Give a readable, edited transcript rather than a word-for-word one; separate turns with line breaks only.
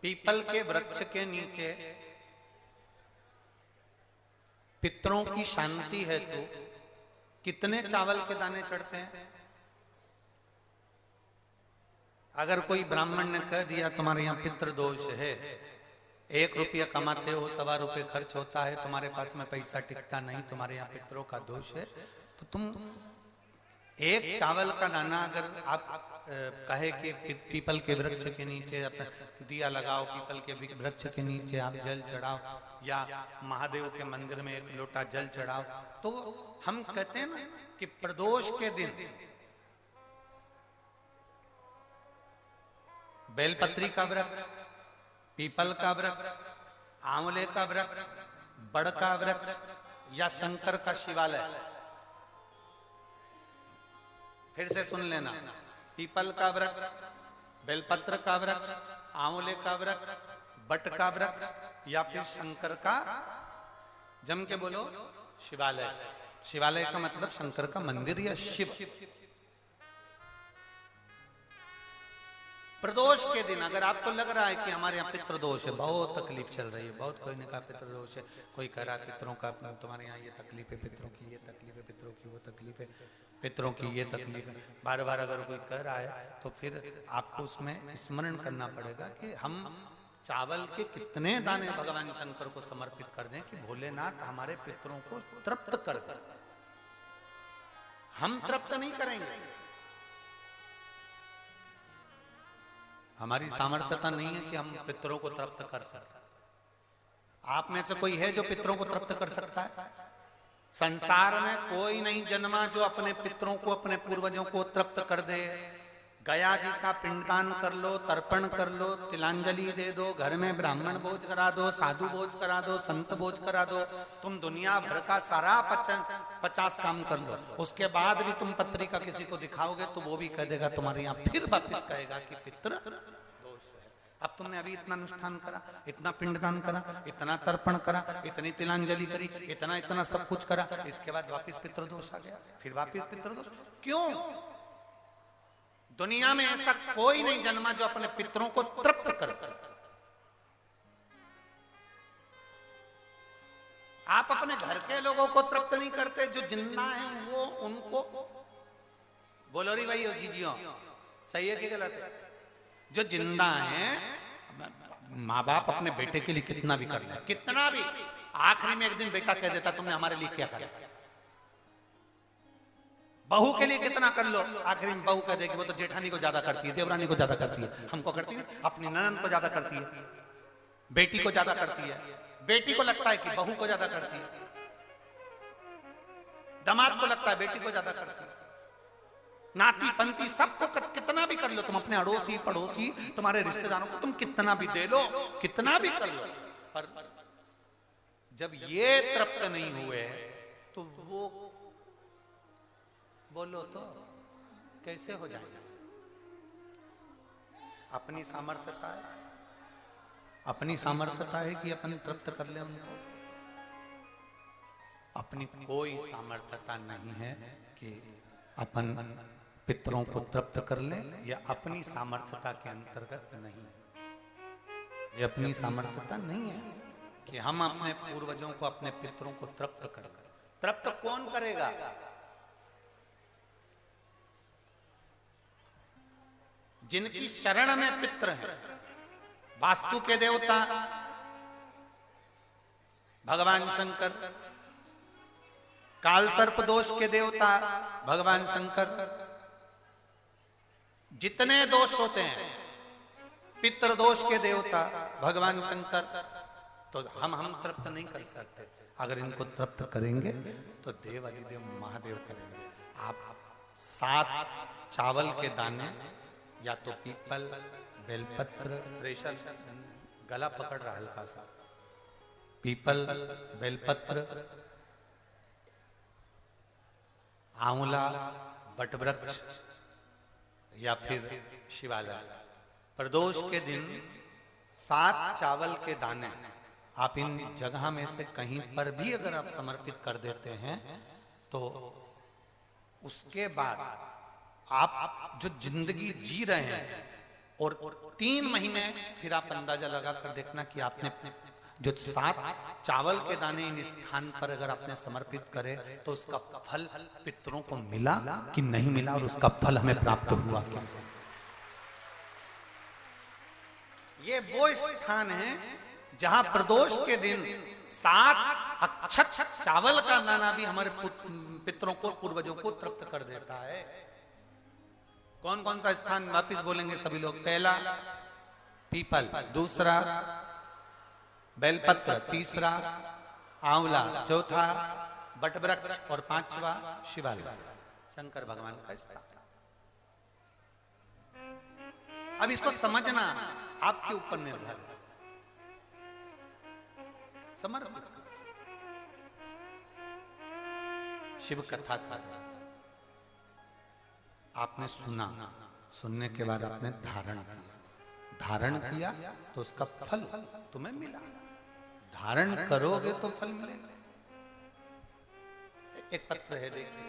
People के वृक्ष के नीचे पितरों की शांति है तो कितने चावल के दाने चढ़ते हैं? अगर कोई ब्राह्मण ने कह दिया तुम्हारे यहाँ पितृ दोष है, 1 रुपया कमाते हो, 1.25 रुपये खर्च होता है, तुम्हारे पास में पैसा टिकता नहीं, तुम्हारे यहाँ पितरों का दोष है, तो तुम एक चावल का दाना अगर आप कहे कि पीपल के वृक्ष के नीचे दिया लगाओ, पीपल के वृक्ष के नीचे आप जल चढ़ाओ या महादेव के मंदिर में 1 लोटा जल चढ़ाओ, तो हम कहते हैं ना कि प्रदोष के दिन बेलपत्री का वृक्ष, पीपल का वृक्ष, आंवले का वृक्ष, बड़ का वृक्ष या शंकर का शिवालय, फिर से सुन लेना, पीपल का वृक्ष, बेलपत्र का वृक्ष, आंवले का वृक्ष, बट का वृक्ष या फिर शंकर का, जम के बोलो, शिवालय। शिवालय का मतलब शंकर का मंदिर या शिव। प्रदोष के दिन अगर आपको लग रहा है कि हमारे यहाँ पितृदोष है, बहुत तकलीफ चल रही है, बहुत कोई ने कहा पितृदोष है, कोई कह रहा है पितरों का, तुम्हारे यहाँ ये तकलीफ है, पितरों की ये तकलीफ है, पितरों की वो तकलीफ है, पितरों की ये तकलीफ है, बार बार अगर कोई कह रहा है तो फिर आपको उसमें स्मरण करना पड़ेगा कि हम चावल के कितने दाने भगवान शंकर को समर्पित कर दें कि भोलेनाथ हमारे पितरों को तृप्त कर दें। हम तृप्त नहीं करेंगे, हमारी सामर्थ्यता नहीं है कि हम पितरों को तृप्त कर सकते। आप में से कोई है जो पितरों को तृप्त कर सकता है? संसार में कोई नहीं जन्मा जो अपने पितरों को, अपने पूर्वजों को तृप्त कर दे। गया जी का पिंडदान कर लो, तर्पण कर लो, तिलांजलि दे दो, घर में ब्राह्मण भोज करा दो, साधु भोज करा दो, संत भोज करा दो, तुम दुनिया भर का सारा 50 काम कर लो, उसके बाद भी तुम पत्रिका किसी को दिखाओगे तो वो भी कह देगा तुम्हारे यहाँ, फिर वापिस कहेगा कि पितृ दोष है। अब तुमने अभी इतना अनुष्ठान करा, इतना पिंडदान करा, इतना तर्पण करा, इतनी तिलांजलि करी, इतना सब कुछ करा, इसके बाद वापिस पितृदोष आ गया, फिर वापिस पितृदोष। क्यों? दुनिया में ऐसा कोई नहीं जन्मा जो अपने पितरों को तृप्त कर। आप अपने घर के लोगों को तृप्त नहीं करते, जो जिंदा है वो उनको बोलो री भाई, जीजियो सही है कि गलत है? जो जिंदा है, माँ बाप अपने बेटे के लिए कितना भी कर ले, कितना भी, आखिरी में एक दिन बेटा कह देता तुमने हमारे लिए क्या करा। बहू के लिए कितना कर लो, आखिरी में बहू कह देगी वो तो जेठानी को ज्यादा करती है, देवरानी को ज्यादा करती है, हमको करती है, अपनी ननद को ज्यादा करती है, बेटी को ज्यादा करती है, बेटी को लगता है कि बहू को ज्यादा करती है, दामाद को लगता है बेटी को ज्यादा करती है, नाती पंती सबको कितना भी कर लो, तुम अपने अड़ोसी पड़ोसी तुम्हारे रिश्तेदारों को तुम कितना भी दे लो, कितना भी कर लो, पर जब ये तृप्त नहीं हुए तो वो बोलो तो कैसे हो जाएगा? अपनी सामर्थ्यता है, अपनी सामर्थ्यता है कि अपन तृप्त कर ले उनको? अपनी कोई सामर्थ्यता नहीं है कि अपन पितरों को तृप्त कर ले, या अपनी सामर्थ्यता के अंतर्गत नहीं, ये अपनी सामर्थ्यता नहीं है कि हम अपने पूर्वजों को, अपने पितरों को तृप्त कर। तृप्त कौन करेगा? जिनकी शरण में पितृ हैं, वास्तु के देवता भगवान शंकर, काल सर्प दोष के देवता भगवान शंकर, जितने दोष होते हैं पितृ दोष के देवता भगवान शंकर, तो हम तृप्त नहीं कर सकते। अगर इनको तृप्त करेंगे तो देव अधिदेव महादेव करेंगे। आप 7 चावल के दाने, या तो पीपल, बेलपत्र, प्रेशर गला पकड़ रहा हल्का सा, पीपल, बेलपत्र, आंवला, बटवृक्ष या फिर शिवालय, प्रदोष के दिन 7 चावल के दाने आप इन जगह में से कहीं पर भी अगर आप समर्पित कर देते हैं तो उसके बाद आप जो जिंदगी जी रहे हैं और 3 महीने फिर आप अंदाजा लगा कर देखना कि आपने जो 7 चावल के दाने इन स्थान पर अगर आपने समर्पित करे तो उसका फल पितरों को मिला कि नहीं मिला, और उसका फल हमें प्राप्त हुआ क्या। ये वो स्थान है जहां प्रदोष के दिन 7 अक्षत चावल का दाना भी हमारे पितरों को, पूर्वजों को तृप्त कर देता है। कौन कौन सा स्थान वापिस बोलेंगे सभी लोग? पहला पीपल, दूसरा बेलपत्र, तीसरा आंवला, चौथा बटवृक्ष और 5वां शिवालय, शंकर भगवान का स्थान। अब इसको समझना आपके ऊपर निर्भर है। समर्पित शिव कथा का आपने सुना, सुनने के बाद आपने धारण किया तो उसका फल तुम्हें मिला। धारण करोगे तो फल मिलेगा। एक पत्र है, देखिए।